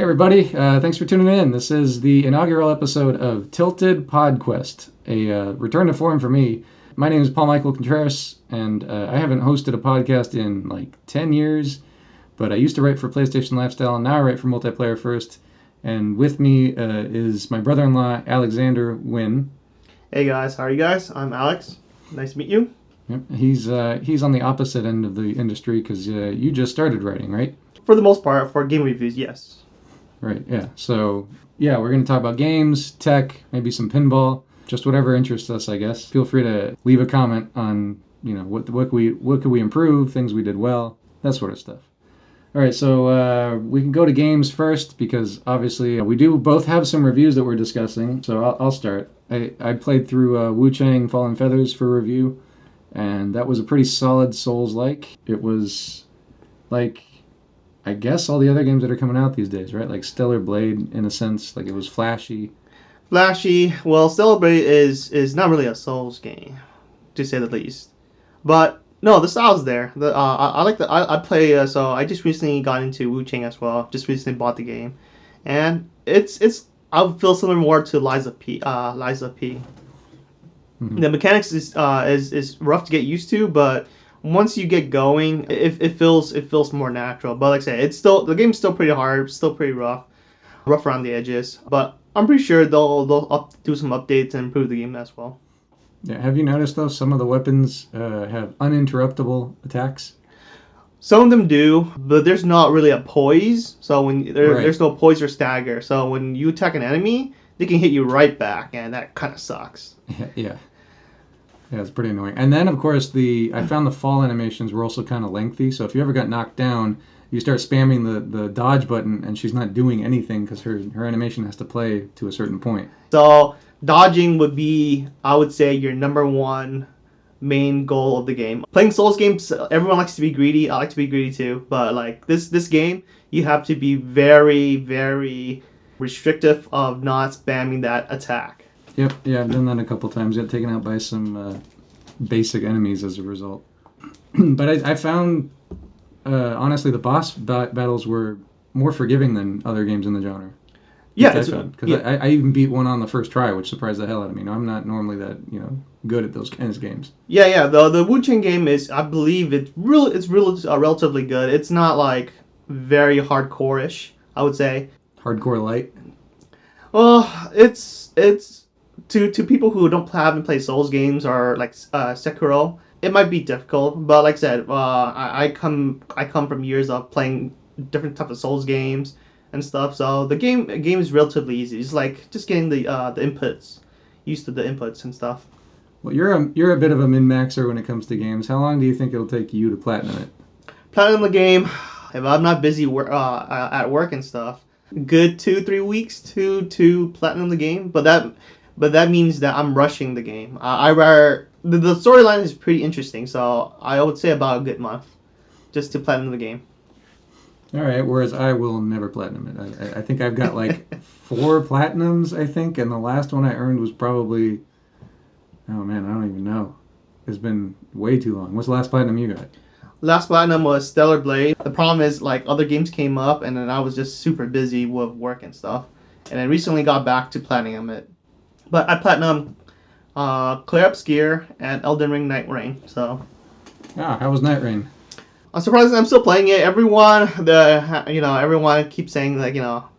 everybody. Thanks for tuning in. This is the inaugural episode of Tilted PodQuest, a return to form for me. My name is Paul Michael Contreras, and I haven't hosted a podcast in like 10 years, but I used to write for PlayStation Lifestyle, and now I write for Multiplayer First. And with me is my brother-in-law, Alexander Wynn. Hey guys, how are you guys? I'm Alex. Nice to meet you. Yep. He's on the opposite end of the industry because you just started writing, right? For the most part, for game reviews, yes. Right, yeah. So, yeah, we're going to talk about games, tech, maybe some pinball, just whatever interests us, I guess. Feel free to leave a comment on, what could we improve, things we did well, that sort of stuff. All right, so we can go to games first because obviously we do both have some reviews that we're discussing. So I'll start. I played through Wu Chang Fallen Feathers for review, and that was a pretty solid Souls-like. It was like, I guess, all the other games that are coming out these days, right? Like Stellar Blade, in a sense, like it was flashy. Well, Stellar Blade is not really a Souls game, to say the least. But no, the style's there. I play. So I just recently got into Wu Chang as well. Just recently bought the game, and it's I feel similar more to Lies of P. Mm-hmm. The mechanics is rough to get used to, but once you get going, it feels more natural. But like I said, the game's still pretty hard, still pretty rough around the edges. But I'm pretty sure they'll do some updates and improve the game as well. Yeah, have you noticed though some of the weapons have uninterruptible attacks? Some of them do, but there's not really a poise. So there's no poise or stagger. So when you attack an enemy, they can hit you right back, and that kind of sucks. Yeah. Yeah, it's pretty annoying. And then, of course, I found the fall animations were also kind of lengthy. So if you ever got knocked down, you start spamming the dodge button, and she's not doing anything because her animation has to play to a certain point. So dodging would be, I would say, your number one main goal of the game. Playing Souls games, everyone likes to be greedy. I like to be greedy too. But like this game, you have to be very, very restrictive of not spamming that attack. Yep, yeah, I've done that a couple times. Got taken out by some basic enemies as a result. But I found, honestly, the boss battles were more forgiving than other games in the genre. Yeah, because I even beat one on the first try, which surprised the hell out of me. I'm not normally that good at those kinds of games. Yeah. The Wu Chang game is, I believe, it's relatively good. It's not like very hardcore-ish, I would say. Hardcore light. Well, it's to people who haven't played Souls games or like Sekiro, it might be difficult. But like I said, I come from years of playing different types of Souls games and stuff. So the game is relatively easy. It's like just getting the inputs, used to the inputs and stuff. Well, you're a bit of a min-maxer when it comes to games. How long do you think it'll take you to platinum it? Platinum the game, if I'm not busy at work and stuff, good 2-3 weeks to platinum the game. But that means that I'm rushing the game. The storyline is pretty interesting, so I would say about a good month just to platinum the game. All right, whereas I will never platinum it. I think I've got like 4 platinums, I think, and the last one I earned was probably, oh man, I don't even know. It's been way too long. What's the last platinum you got? Last platinum was Stellar Blade. The problem is, like, other games came up, and then I was just super busy with work and stuff. And I recently got back to platinum it. But I platinum Clear Obscure and Elden Ring Night Rain. So. How was Night Rain? I'm surprised I'm still playing it. Everyone keeps saying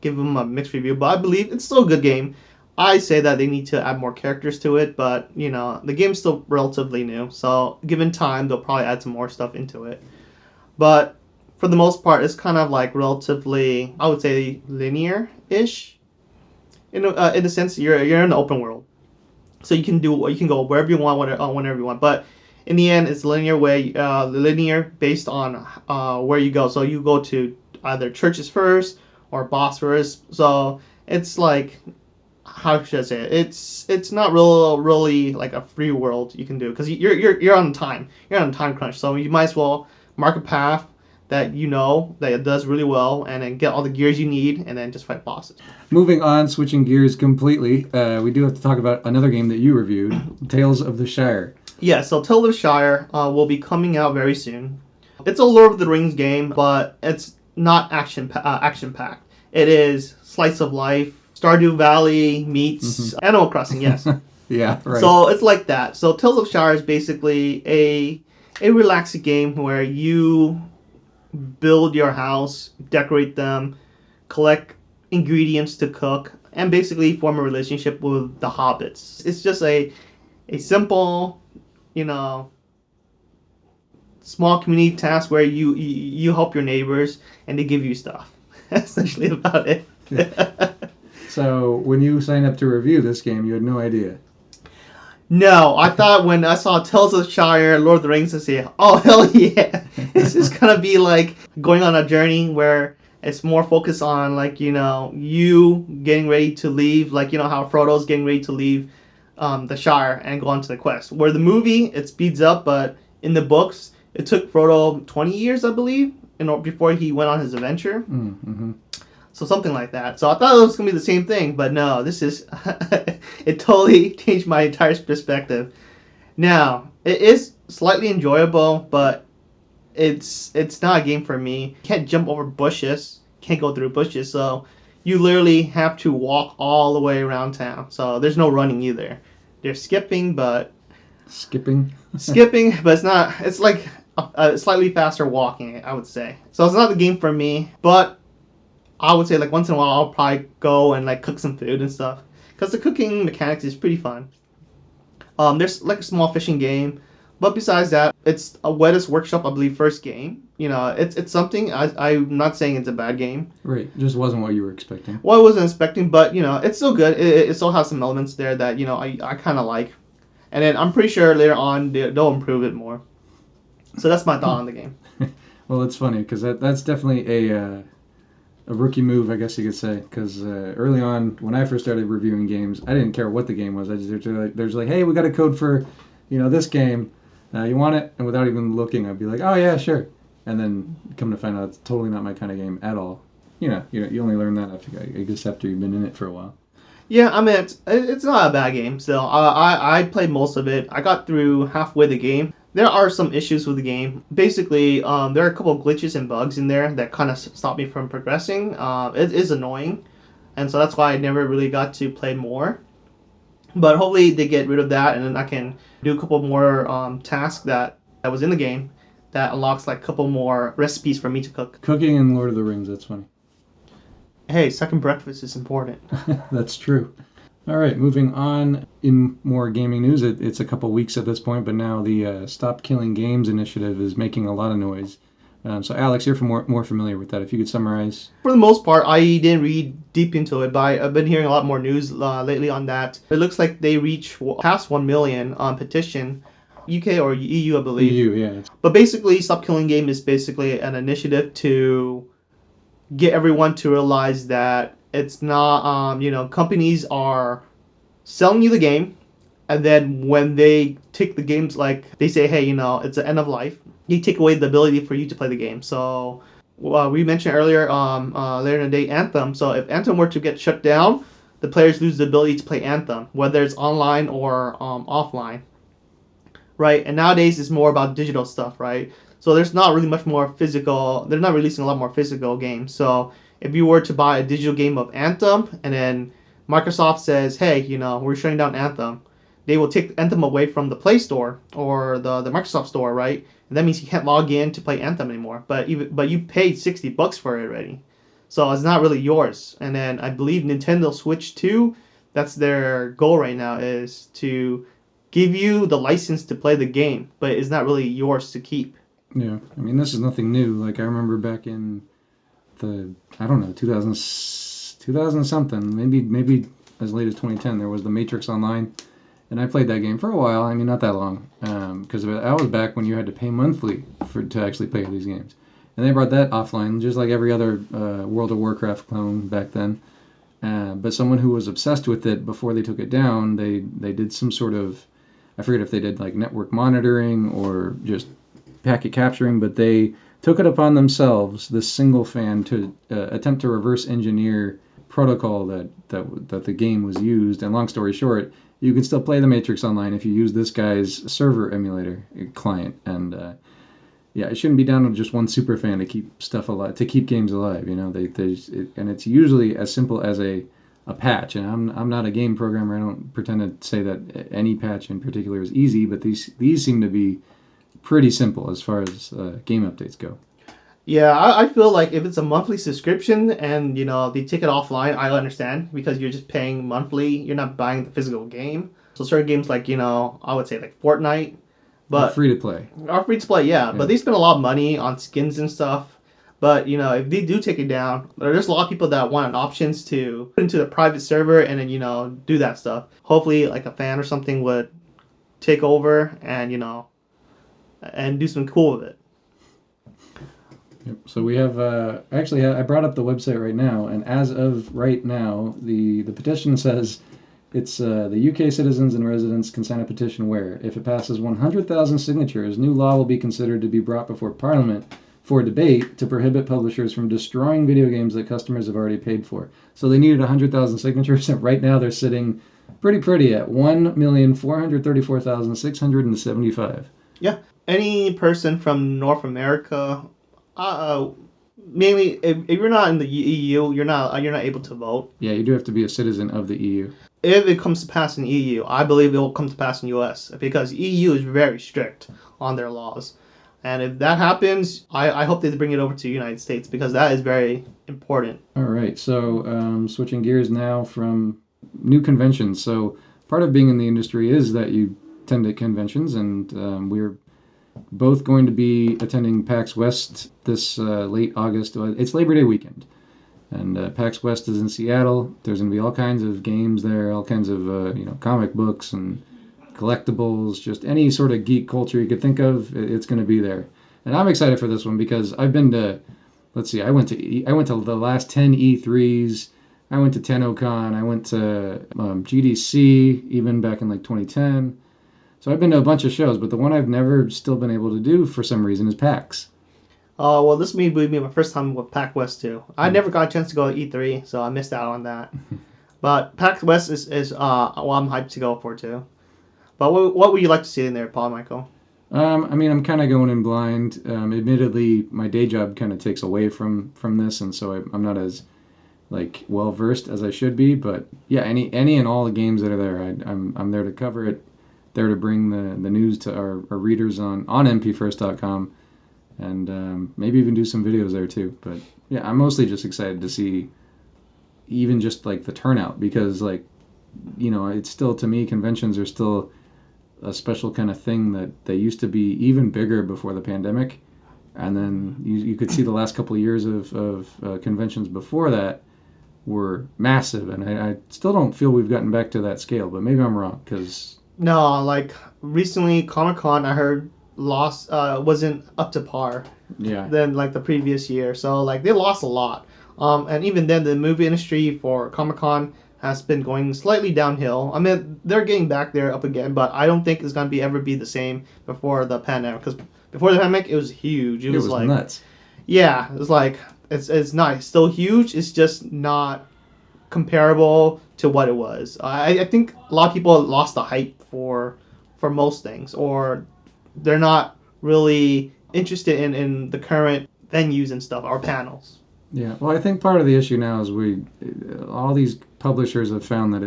give them a mixed review, but I believe it's still a good game. I say that they need to add more characters to it, but the game's still relatively new, so given time, they'll probably add some more stuff into it. But for the most part, it's kind of like relatively, I would say, linear-ish. In a sense, you're in an open world, so you can go wherever you want, whenever you want. But in the end, it's linear based on where you go. So you go to either churches first or boss first. So it's like, how should I say it? It's not really like a free world you can do because you're on time. You're on a time crunch. So you might as well mark a path that that it does really well, and then get all the gears you need, and then just fight bosses. Moving on, switching gears completely, we do have to talk about another game that you reviewed, Tales of the Shire. Yeah, so Tales of the Shire will be coming out very soon. It's a Lord of the Rings game, but it's not action packed. It is slice of life. Stardew Valley meets Mm-hmm. Animal Crossing, yes. Yeah, right. So it's like that. So Tales of Shire is basically a relaxing game where you build your house, decorate them, collect ingredients to cook, and basically form a relationship with the hobbits. It's just a simple, you know, small community task where you help your neighbors and they give you stuff. That's essentially about it. So when you signed up to review this game, you had no idea. No, I thought when I saw Tales of Shire, Lord of the Rings, I say, oh hell yeah, this is gonna be like going on a journey where it's more focused on like you getting ready to leave, like how Frodo's getting ready to leave the Shire and go on to the quest. Where the movie it speeds up, but in the books it took Frodo 20 years, I believe, before he went on his adventure. Mm-hmm. So something like that. So I thought it was gonna be the same thing, but no, this is it totally changed my entire perspective. Now it is slightly enjoyable, but it's not a game for me. Can't jump over bushes, can't go through bushes, so you literally have to walk all the way around town. So there's no running either. There's skipping, but Skipping. skipping, but it's not. It's like a slightly faster walking, I would say. So it's not the game for me, but I would say like once in a while I'll probably go and like cook some food and stuff because the cooking mechanics is pretty fun. There's like a small fishing game, but besides that, it's a Wettest Workshop, I believe, first game. It's something. I'm not saying it's a bad game. Right. Just wasn't what you were expecting. Well, I wasn't expecting, but it's still good. It still has some elements there that I kind of like, and then I'm pretty sure later on they'll improve it more. So that's my thought on the game. Well, it's funny because that's definitely a rookie move, I guess you could say. Because early on, when I first started reviewing games, I didn't care what the game was. I just there's like, hey, we got a code for, this game. You want it? And without even looking, I'd be like, oh yeah, sure. And then come to find out, it's totally not my kind of game at all. You only learn that I guess after you've been in it for a while. Yeah, I mean it's not a bad game. Still, I played most of it. I got through halfway the game. There are some issues with the game. Basically, there are a couple of glitches and bugs in there that kind of stop me from progressing. It is annoying, and so that's why I never really got to play more. But hopefully they get rid of that, and then I can do a couple more tasks that was in the game that unlocks like a couple more recipes for me to cook. Cooking in Lord of the Rings, that's funny. Hey, second breakfast is important. That's true. All right, moving on. In more gaming news, it's a couple weeks at this point, but now the Stop Killing Games initiative is making a lot of noise. So, Alex, you're more familiar with that. If you could summarize. For the most part, I didn't read deep into it, but I've been hearing a lot more news lately on that. It looks like they reached past 1 million on petition, UK or EU, I believe. EU, yeah. But basically, Stop Killing Game is basically an initiative to get everyone to realize that it's not, companies are selling you the game, and then when they take the games, like they say, hey, it's the end of life, they take away the ability for you to play the game. So we mentioned earlier, later in the day, Anthem. So if Anthem were to get shut down, the players lose the ability to play Anthem, whether it's online or offline, right? And nowadays it's more about digital stuff, right? So there's not really much more physical. They're not releasing a lot more physical games. So if you were to buy a digital game of Anthem, and then Microsoft says, hey, we're shutting down Anthem, they will take Anthem away from the Play Store or the Microsoft Store, right? And that means you can't log in to play Anthem anymore. But you paid $60 for it already, so it's not really yours. And then I believe Nintendo Switch 2, that's their goal right now, is to give you the license to play the game, but it's not really yours to keep. Yeah, I mean, this is nothing new. Like, I remember back in I don't know, 2000 something, maybe as late as 2010, there was the Matrix Online, and I played that game for a while. I mean, not that long, because that was back when you had to pay monthly to actually play these games. And they brought that offline, just like every other World of Warcraft clone back then. But someone who was obsessed with it before they took it down, they did some sort of, I forget if they did like network monitoring or just packet capturing, but they took it upon themselves, this single fan, to attempt to reverse engineer protocol that the game was used. And long story short, you can still play the Matrix Online if you use this guy's server emulator client. And yeah, it shouldn't be down to just one super fan to keep stuff alive, to keep games alive. You know, and it's usually as simple as a patch. And I'm not a game programmer. I don't pretend to say that any patch in particular is easy, but these seem to be pretty simple as far as game updates go. Yeah, I feel like if it's a monthly subscription and they take it offline, I understand because you're just paying monthly. You're not buying the physical game. So certain games like I would say like Fortnite, Or but free to play. are free to play. Yeah, Yeah. but they spend a lot of money on skins and stuff. But if they do take it down, there's a lot of people that want options to put into the private server and then do that stuff. Hopefully, like a fan or something would take over and and do something cool with it. Yep. So we have actually I brought up the website right now, and as of right now, the petition says it's the UK citizens and residents can sign a petition where, if it passes 100,000 signatures, new law will be considered to be brought before Parliament for debate to prohibit publishers from destroying video games that customers have already paid for. So they needed 100,000 signatures, and right now they're sitting pretty at 1,434,675. Yeah, any person from North America, mainly if you're not in the EU, you're not able to vote. Yeah, you do have to be a citizen of the EU. If it comes to pass in EU, I believe it will come to pass in US because EU is very strict on their laws. And if that happens, I hope they bring it over to the United States because that is very important. All right, so switching gears now from new conventions. So part of being in the industry is that you attend at conventions, and we're both going to be attending PAX West this late August. It's Labor Day weekend, and PAX West is in Seattle. There's going to be all kinds of games there, all kinds of comic books and collectibles, just any sort of geek culture you could think of. It's going to be there, and I'm excited for this one because I've been to. Let's see, I went to the last 10 E3s. I went to TennoCon. I went to GDC even back in like 2010. So I've been to a bunch of shows, but the one I've never still been able to do for some reason is PAX. Well, this may be my first time with PAX West too. I never got a chance to go to E3, so I missed out on that. But PAX West is what I'm hyped to go for too. But what would you like to see in there, Paul Michael? I mean, I'm kind of going in blind. Admittedly, my day job kind of takes away from this, and so I'm not as like well versed as I should be. But yeah, any and all the games that are there, I'm there to cover it, there to bring the news to our readers on mpfirst.com, and maybe even do some videos there too. But yeah, I'm mostly just excited to see even just like the turnout because like it's still, to me, conventions are still a special kind of thing that they used to be even bigger before the pandemic, and then you could see the last couple of years of conventions before that were massive, and I still don't feel we've gotten back to that scale, but maybe I'm wrong because No, like recently Comic-Con I heard lost wasn't up to par yeah, than like the previous year. So like they lost a lot. And even then the movie industry for Comic-Con has been going slightly downhill. I mean, they're getting back there up again, but I don't think it's going to ever be the same before the pandemic. Because before the pandemic, it was huge. It was like nuts. Yeah, it was like it's not it's still huge. It's just not comparable to what it was. I think a lot of people lost the hype for most things, or they're not really interested in the current venues and stuff or panels. Yeah, well, I think part of the issue now is all these publishers have found that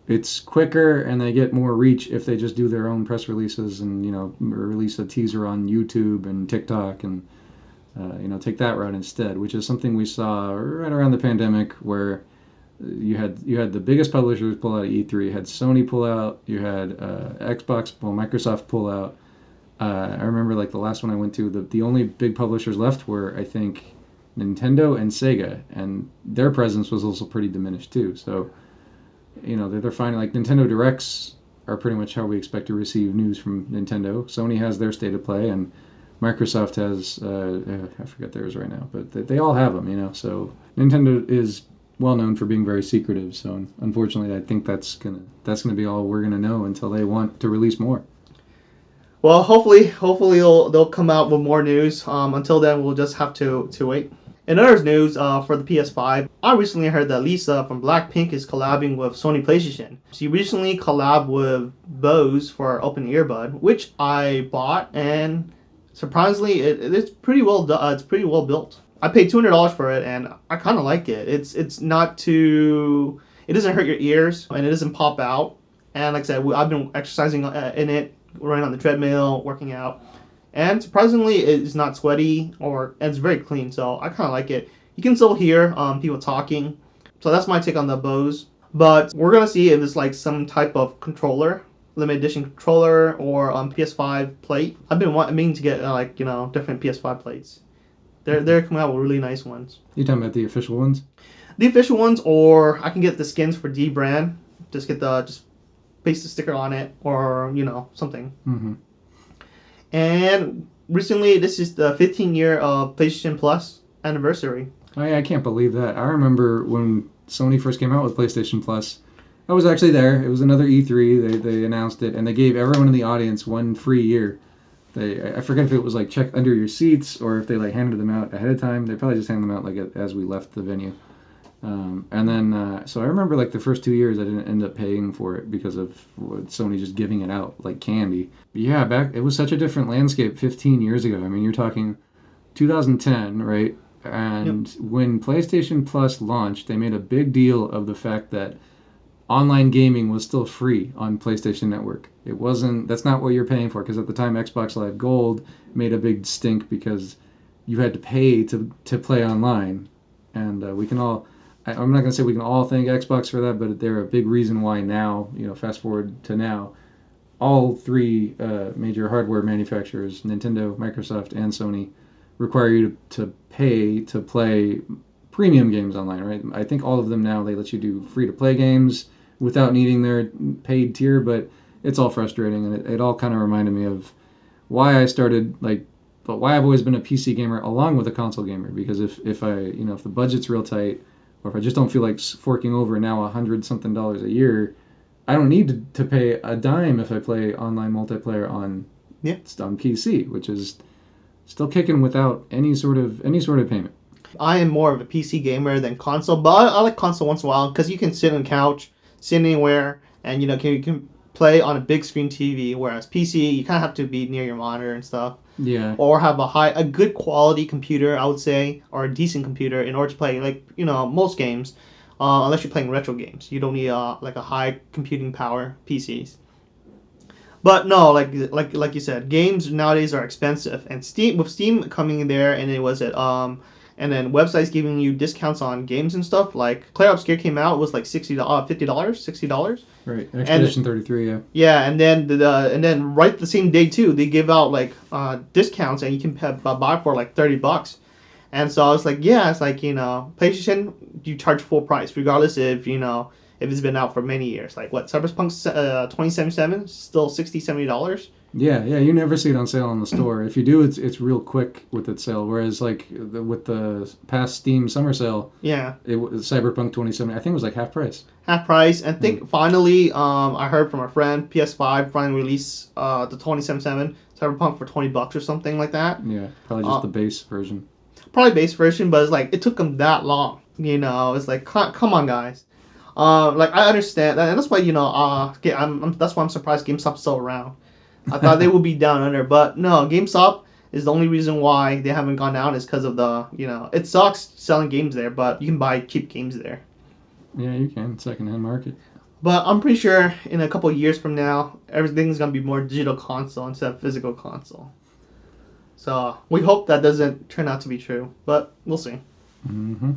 it's quicker and they get more reach if they just do their own press releases and release a teaser on YouTube and TikTok and take that route instead, which is something we saw right around the pandemic where you had the biggest publishers pull out of E3, you had Sony pull out, you had Microsoft pull out. I remember like the last one I went to, the only big publishers left were, I think, Nintendo and Sega, and their presence was also pretty diminished too. So, they're finding like Nintendo Directs are pretty much how we expect to receive news from Nintendo. Sony has their state of play, and Microsoft has I forget theirs right now, but they all have them. So Nintendo is well known for being very secretive. So unfortunately, I think that's gonna be all we're gonna know until they want to release more. Well, hopefully they'll come out with more news. Until then, we'll just have to wait. In other news, for the PS5, I recently heard that Lisa from Blackpink is collabing with Sony PlayStation. She recently collabed with Bose for Open Earbud, which I bought and Surprisingly, it's pretty well done. It's pretty well built. I paid $200 for it, and I kind of like it. It's not too. It doesn't hurt your ears, and it doesn't pop out. And like I said, I've been exercising in it, running on the treadmill, working out, and surprisingly, it's not sweaty and it's very clean. So I kind of like it. You can still hear people talking. So that's my take on the Bose. But we're gonna see if it's like some type of controller, limited edition controller, or PS5 plate. I've been meaning to get different PS5 plates. They're coming out with really nice ones. You talking about the official ones? The official ones, or I can get the skins for D brand. Just paste the sticker on it, or something. Mm-hmm. And recently, this is the 15-year of PlayStation Plus anniversary. I can't believe that. I remember when Sony first came out with PlayStation Plus. I was actually there. It was another E3. They announced it, and they gave everyone in the audience one free year. I forget if it was like check under your seats or if they like handed them out ahead of time. They probably just handed them out like as we left the venue. And then so I remember like the first 2 years I didn't end up paying for it because of Sony just giving it out like candy. But yeah, back it was such a different landscape 15 years ago. I mean, you're talking 2010, right? And Yep. when PlayStation Plus launched, they made a big deal of the fact that online gaming was still free on PlayStation Network. It wasn't. That's not what you're paying for, because at the time Xbox Live Gold made a big stink because you had to pay to play online, and we can all. I'm not going to say we can all thank Xbox for that, but they're a big reason why now. Fast forward to now, all three major hardware manufacturers, Nintendo, Microsoft, and Sony, require you to pay to play premium games online, right? I think all of them now, they let you do free-to-play games without needing their paid tier, but it's all frustrating, and it all kind of reminded me of why I started, but why I've always been a PC gamer along with a console gamer, because if the budget's real tight, or if I just don't feel like forking over now $100-something a year, I don't need to pay a dime if I play online multiplayer on PC, which is still kicking without any sort of payment. I am more of a PC gamer than console, but I like console once in a while because you can sit on the couch, sit anywhere, and you can play on a big screen TV. Whereas PC, you kind of have to be near your monitor and stuff, Yeah. or have a good quality computer, I would say, or a decent computer in order to play most games. Unless you're playing retro games, you don't need a high computing power PCs. But no, like you said, games nowadays are expensive, and Steam coming in there, and it was and then websites giving you discounts on games and stuff. Like Clair Obscure came out, it was like $50, $60. Right, Expedition 33, yeah. Yeah, and then right the same day too, they give out discounts, and you can buy for like $30. And so I was like, yeah, it's like PlayStation, you charge full price regardless if it's been out for many years. Like what, Cyberpunk 2077 still $60-$70. Yeah, you never see it on sale in the store. If you do, it's real quick with its sale. Whereas with the past Steam summer sale, Yeah, it was Cyberpunk 2070. I think it was like half price. half price. And I think finally, I heard from a friend, PS5 finally released the 2077 Cyberpunk for $20 or something like that. Yeah, probably just the base version. Probably base version, but it's like it took them that long. It's like come on, guys. I understand that, and that's why that's why I'm surprised GameStop's still around. I thought they would be down under, but no, GameStop is the only reason why they haven't gone down is because of it sucks selling games there, but you can buy cheap games there. Yeah, you can. Secondhand market. But I'm pretty sure in a couple of years from now, everything's gonna be more digital console instead of physical console. So we hope that doesn't turn out to be true, but we'll see. Mm-hmm.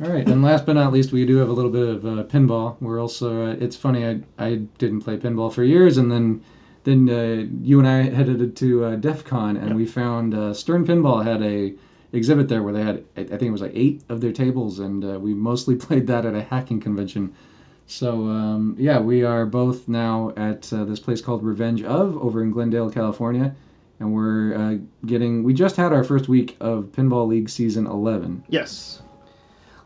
All right, and last but not least, we do have a little bit of pinball. We're also, it's funny, I didn't play pinball for years, and then you and I headed to DEF CON, and we found Stern Pinball had a exhibit there where they had, I think it was like 8 of their tables, and we mostly played that at a hacking convention. So, yeah, we are both now at this place called Revenge of over in Glendale, California, and we just had our first week of Pinball League Season 11. Yes.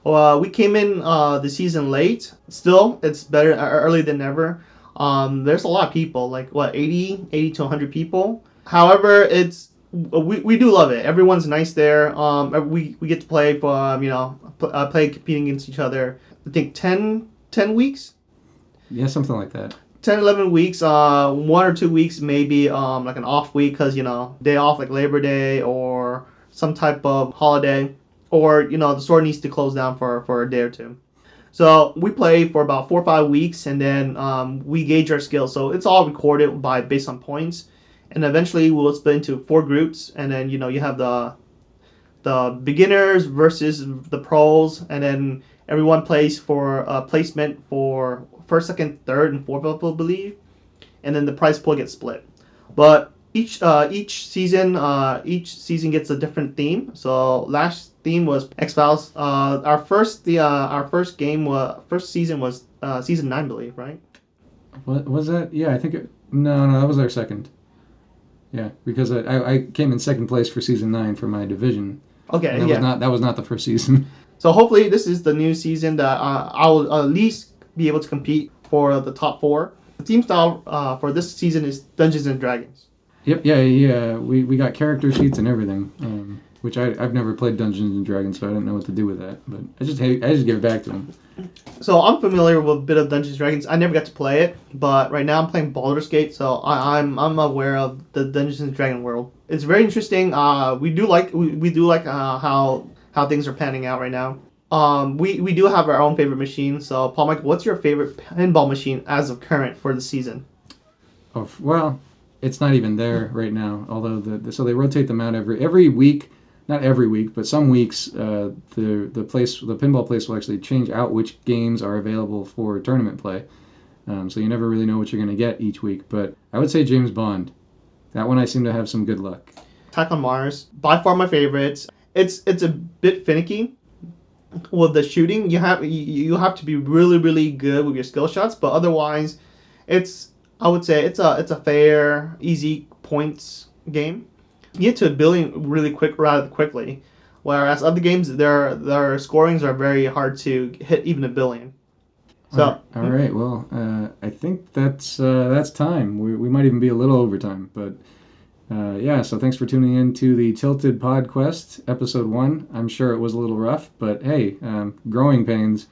Well, we came in the season late. Still, it's better early than never. There's a lot of people, like what, 80 to 100 people. However, we do love it. Everyone's nice there. We get to play for play competing against each other. I think 10 weeks. Yeah, something like that. 10, 11 weeks, 1 or 2 weeks, maybe like an off week because, day off like Labor Day or some type of holiday, or, the store needs to close down for a day or two. So we play for about 4 or 5 weeks, and then we gauge our skills. So it's all recorded based on points, and eventually we'll split into 4 groups, and then you have the beginners versus the pros, and then everyone plays for placement for first, second, third, and fourth, I believe, and then the prize pool gets split. But each season gets a different theme. So last theme was X Files. Our first season was season 9, I believe, right? What was that? Yeah, I think no, that was our second. Yeah, because I came in second place for season 9 for my division, and Okay, yeah. that was not the first season. So hopefully this is the new season that I'll at least be able to compete for the top four. The team style for this season is Dungeons and Dragons. Yep, yeah, yeah. We got character sheets and everything, which I've never played Dungeons and Dragons, so I didn't know what to do with that. But I just give it back to them. So I'm familiar with a bit of Dungeons and Dragons. I never got to play it, but right now I'm playing Baldur's Gate, so I'm aware of the Dungeons and Dragon world. It's very interesting. We do like how things are panning out right now. We do have our own favorite machine. So Paul Mike, what's your favorite pinball machine as of current for the season? Oh well, it's not even there right now. Although so they rotate them out every week, not every week, but some weeks. The pinball place will actually change out which games are available for tournament play. So you never really know what you're going to get each week. But I would say James Bond. That one I seem to have some good luck. Attack on Mars, by far my favorite. It's a bit finicky with the shooting. You have to be really really good with your skill shots, but otherwise, it's I would say it's a fair, easy points game. You get to a billion really rather quickly, whereas other games their scorings are very hard to hit even a billion. So All right. Well, I think that's time. We might even be a little over time, but yeah. So thanks for tuning in to the Tilted PodQuest episode 1. I'm sure it was a little rough, but hey, growing pains.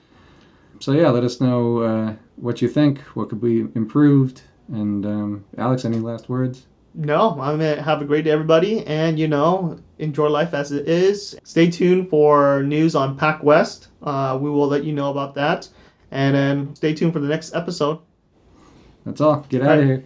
So yeah, let us know what you think. What could be improved? And Alex, any last words? no, I'm gonna have a great day, everybody, and enjoy life as it is. Stay tuned for news on PodQuest. We will let you know about that, and then stay tuned for the next episode. That's all. Get All out of right. here.